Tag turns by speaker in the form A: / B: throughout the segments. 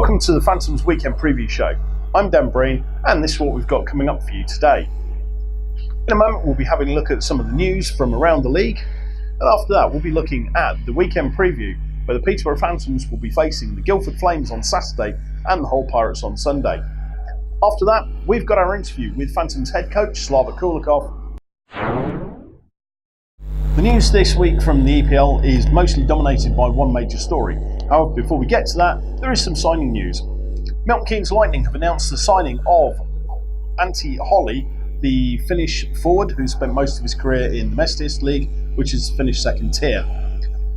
A: Welcome to the Phantoms Weekend Preview Show. I'm Beard Breen, and this is what we've got coming up for you today. In a moment, we'll be having a look at some of the news from around the league, and after that, we'll be looking at the weekend preview, where the Peterborough Phantoms will be facing the Guildford Flames on Saturday and the Hull Pirates on Sunday. After that, we've got our interview with Phantoms head coach Slava Koulikov. The news this week from the EPL is mostly dominated by one major story. However, before we get to that, there is some signing news. Milton Keynes Lightning have announced the signing of Antti Holli, the Finnish forward who spent most of his career in the Mestius League, which is the Finnish second tier.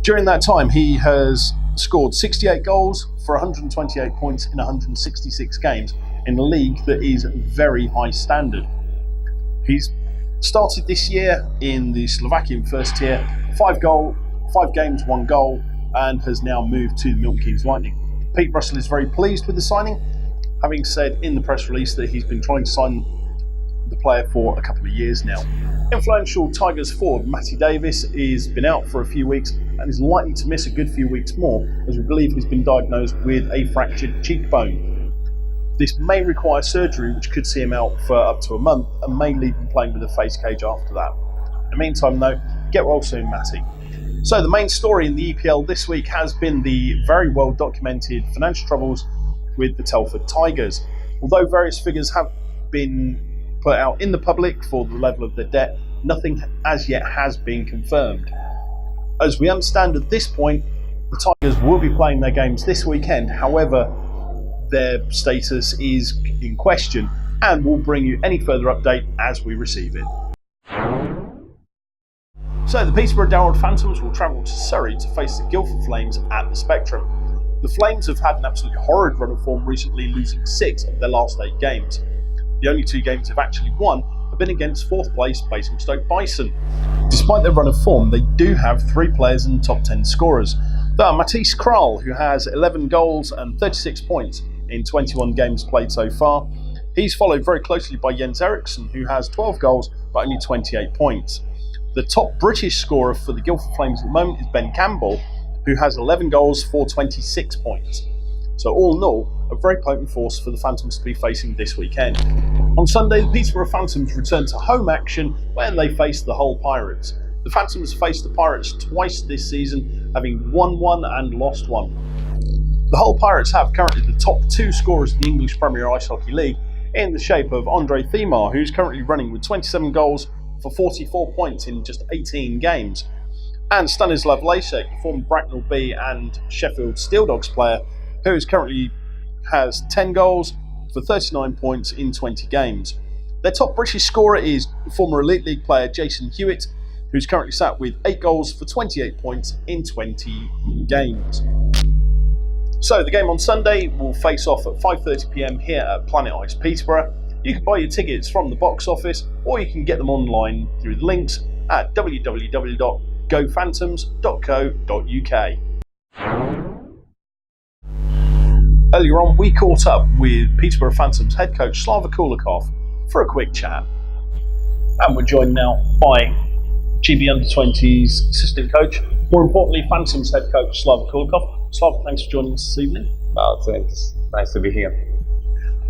A: During that time, he has scored 68 goals for 128 points in 166 games in a league that is very high standard. He's started this year in the Slovakian first tier, 5 games, 1 goal, and has now moved to the Milton Keynes Lightning. Pete Russell is very pleased with the signing, having said in the press release that he's been trying to sign the player for a couple of years now. Influential Tigers forward Matty Davis has been out for a few weeks and is likely to miss a good few weeks more, as we believe he's been diagnosed with a fractured cheekbone. This may require surgery, which could see him out for up to a month and may leave him playing with a face cage after that. In the meantime though, get well soon, Matty. So the main story in the EPL this week has been the very well documented financial troubles with the Telford Tigers. Although various figures have been put out in the public for the level of their debt, nothing as yet has been confirmed. As we understand at this point, the Tigers will be playing their games this weekend. However, their status is in question, and we'll bring you any further update as we receive it. So the Peterborough Darrell Phantoms will travel to Surrey to face the Guildford Flames at the Spectrum. The Flames have had an absolutely horrid run of form recently, losing 6 of their last 8 games. The only 2 games they've actually won have been against 4th place Basingstoke Bison. Despite their run of form, they do have 3 players in the top 10 scorers. They are Matisse Kral, who has 11 goals and 36 points in 21 games played so far. He's followed very closely by Jens Eriksson, who has 12 goals but only 28 points. The top British scorer for the Guildford Flames at the moment is Ben Campbell, who has 11 goals for 26 points. So all in all, a very potent force for the Phantoms to be facing this weekend. On Sunday, the Peterborough Phantoms return to home action when they face the Hull Pirates. The Phantoms faced the Pirates twice this season, having won 1 and lost 1. The Hull Pirates have currently the top 2 scorers in the English Premier Ice Hockey League in the shape of Andre Themar, who's currently running with 27 goals for 44 points in just 18 games, and Stanislav Lasek, the former Bracknell B and Sheffield Steel Dogs player, who currently has 10 goals for 39 points in 20 games. Their top British scorer is former Elite League player Jason Hewitt, who's currently sat with 8 goals for 28 points in 20 games. So the game on Sunday will face off at 5:30pm here at Planet Ice Peterborough. You can buy your tickets from the box office, or you can get them online through the links at www.gophantoms.co.uk. Earlier on, we caught up with Peterborough Phantoms head coach Slava Koulikov for a quick chat. And we're joined now by GB Under-20s assistant coach, more importantly Phantoms head coach Slava Koulikov. Slava, thanks for joining us this evening.
B: Thanks. Nice to be here.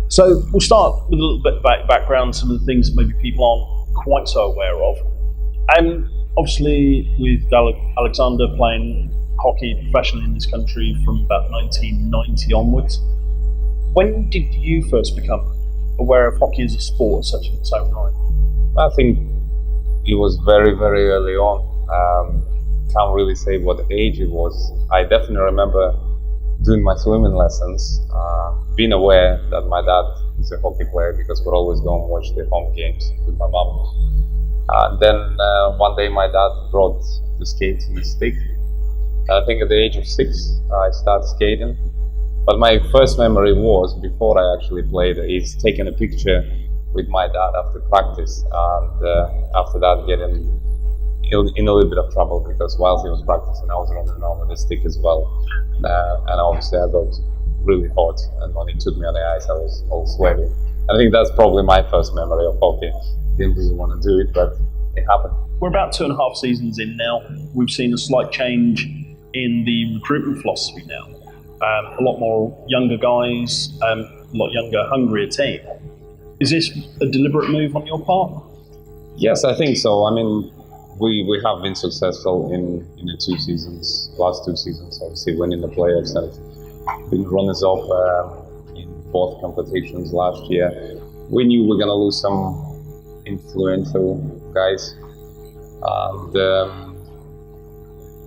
A: So we'll start with a little bit of background, some of the things that maybe people aren't quite so aware of. Obviously, with Alexander playing hockey professionally in this country from about 1990 onwards, when did you first become aware of hockey as a sport, such in its own right?
B: I think it was very, very early on. Can't really say what age it was. I definitely remember doing my swimming lessons, being aware that my dad is a hockey player because we'd always go and watch the home games with my mum. Then one day my dad brought the skating stick. I think at the age of 6 I started skating. But my first memory was, before I actually played, is taking a picture with my dad after practice, and after that getting in a little bit of trouble because whilst he was practicing I was running around with the stick as well, and obviously I got really hot, and when he took me on the ice I was all sweaty. I think that's probably my first memory of hockey. Didn't really want to do it, but it happened.
A: We're about 2.5 seasons in now. We've seen a slight change in the recruitment philosophy now. a lot more younger guys, a lot younger, hungrier team. Is this a deliberate move on your part?
B: Yes, I think so. I mean, we have been successful in the last two seasons, obviously winning the playoffs and been runners-up in both competitions last year. We knew we were going to lose some influential guys, and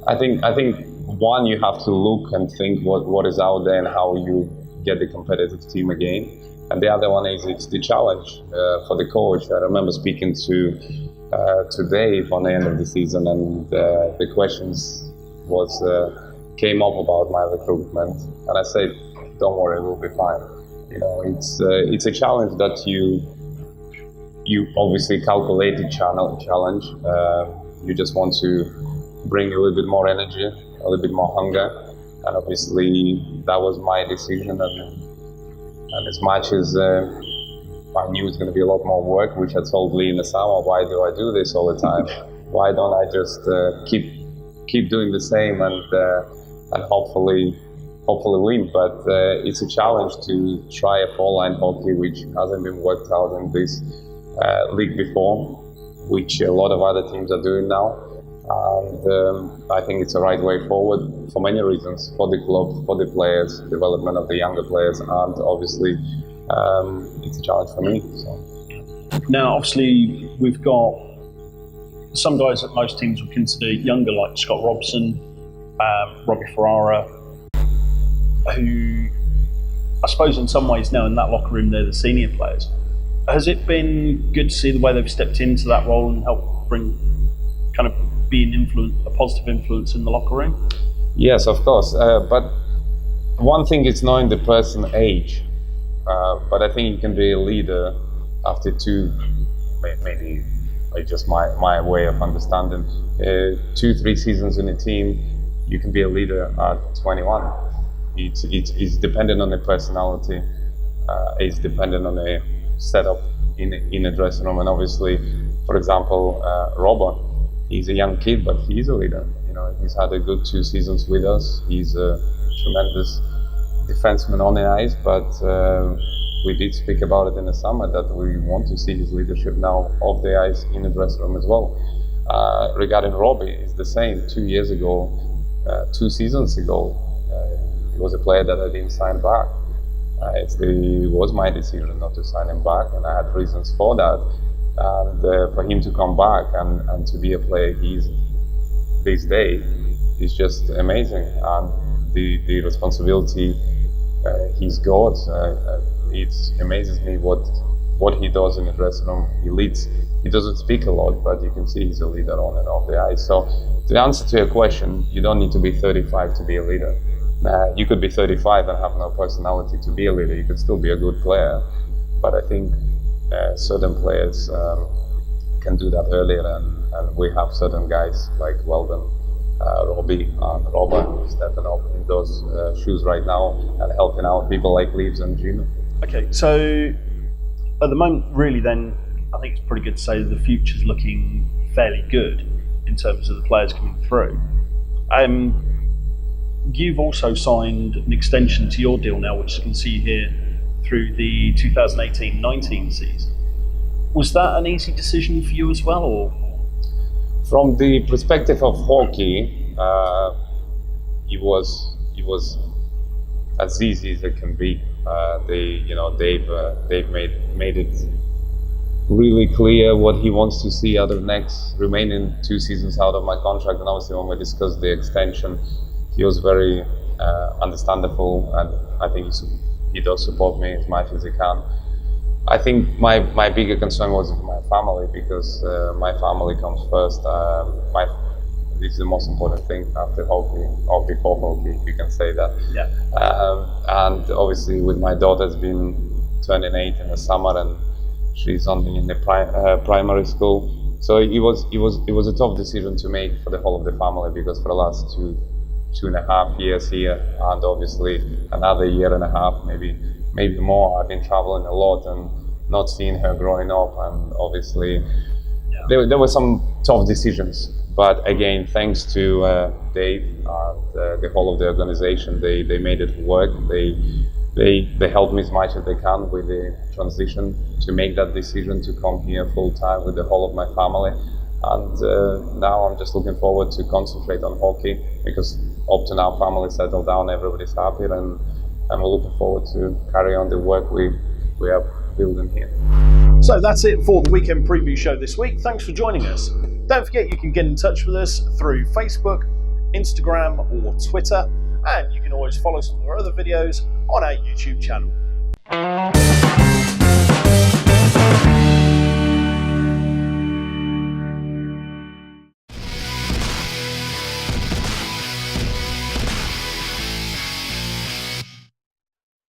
B: I think one, you have to look and think what is out there and how you get the competitive team again. And the other one is it's the challenge for the coach. I remember speaking to Dave on the end of the season, and the questions came up about my recruitment, and I said, "Don't worry, we'll be fine." You know, it's a challenge that you obviously calculated challenge. You just want to bring a little bit more energy, a little bit more hunger, and obviously that was my decision. And as much as I knew it's going to be a lot more work, which I told Lee in the summer, why do I do this all the time? Why don't I just keep doing the same and hopefully win? But it's a challenge to try a four-line hockey, which hasn't been worked out in this league before, which a lot of other teams are doing now. And I think it's the right way forward for many reasons, for the club, for the players, development of the younger players, and obviously it's a challenge for me. So.
A: Now, obviously, we've got some guys that most teams would consider younger, like Scott Robson, Robbie Ferrara, who I suppose in some ways now in that locker room they're the senior players. Has it been good to see the way they've stepped into that role and helped bring kind of be a positive influence in the locker room?
B: Yes, of course. But one thing is knowing the person age. But I think you can be a leader after maybe just my way of understanding. 2-3 seasons in a team, you can be a leader at 21. It's dependent on the personality. It's dependent on the setup in a dressing room. And obviously, for example, Robert, he's a young kid, but he's a leader. You know, he's had a good 2 seasons with us. He's a tremendous defenseman on the ice, but we did speak about it in the summer that we want to see his leadership now off the ice in the dressing room as well. Regarding Robbie, it's the same. 2 years ago, 2 seasons ago, he was a player that I didn't sign back. It was my decision not to sign him back, and I had reasons for that. And for him to come back and to be a player he's this day is just amazing. And the responsibility he's got, it amazes me what he does in the dressing room. He leads. He doesn't speak a lot, but you can see he's a leader on and off the ice. So to answer to your question, you don't need to be 35 to be a leader. You could be 35 and have no personality to be a leader. You could still be a good player, but I think certain players can do that earlier, and we have certain guys like Weldon, Robbie, and Robert stepping up in those shoes right now and helping out people like Leaves and Gino. Okay, so at the moment, really, then I think it's pretty good to say that the future's looking fairly good in terms of the players coming through. You've also signed an extension to your deal now, which you can see here through the 2018-19 season. Was that an easy decision for you as well, or? From the perspective of hockey, it was as easy as it can be. They've made it really clear what he wants to see out of next remaining 2 seasons out of my contract. And obviously, when we discussed the extension, he was very understandable, and I think he does support me as much as he can. I think my bigger concern was my family, because my family comes first. This is the most important thing after hockey, or before hockey, if you can say that.
A: Yeah.
B: And obviously, with my daughter's been turning 8 in the summer, and she's only in the primary school. So it was a tough decision to make for the whole of the family, because for the last 2.5 years here, and obviously another 1.5 years, maybe more, I've been traveling a lot and not seeing her growing up, and obviously there were some tough decisions, but again, thanks to Dave and the whole of the organization, they made it work. They helped me as much as they can with the transition to make that decision to come here full time with the whole of my family. And now I'm just looking forward to concentrate on hockey, because up to now family settled down, everybody's happy, and I'm looking forward to carry on the work we are building here.
A: So that's it for the weekend preview show this week. Thanks for joining us. Don't forget you can get in touch with us through Facebook, Instagram or Twitter, and you can always follow some of our other videos on our YouTube channel.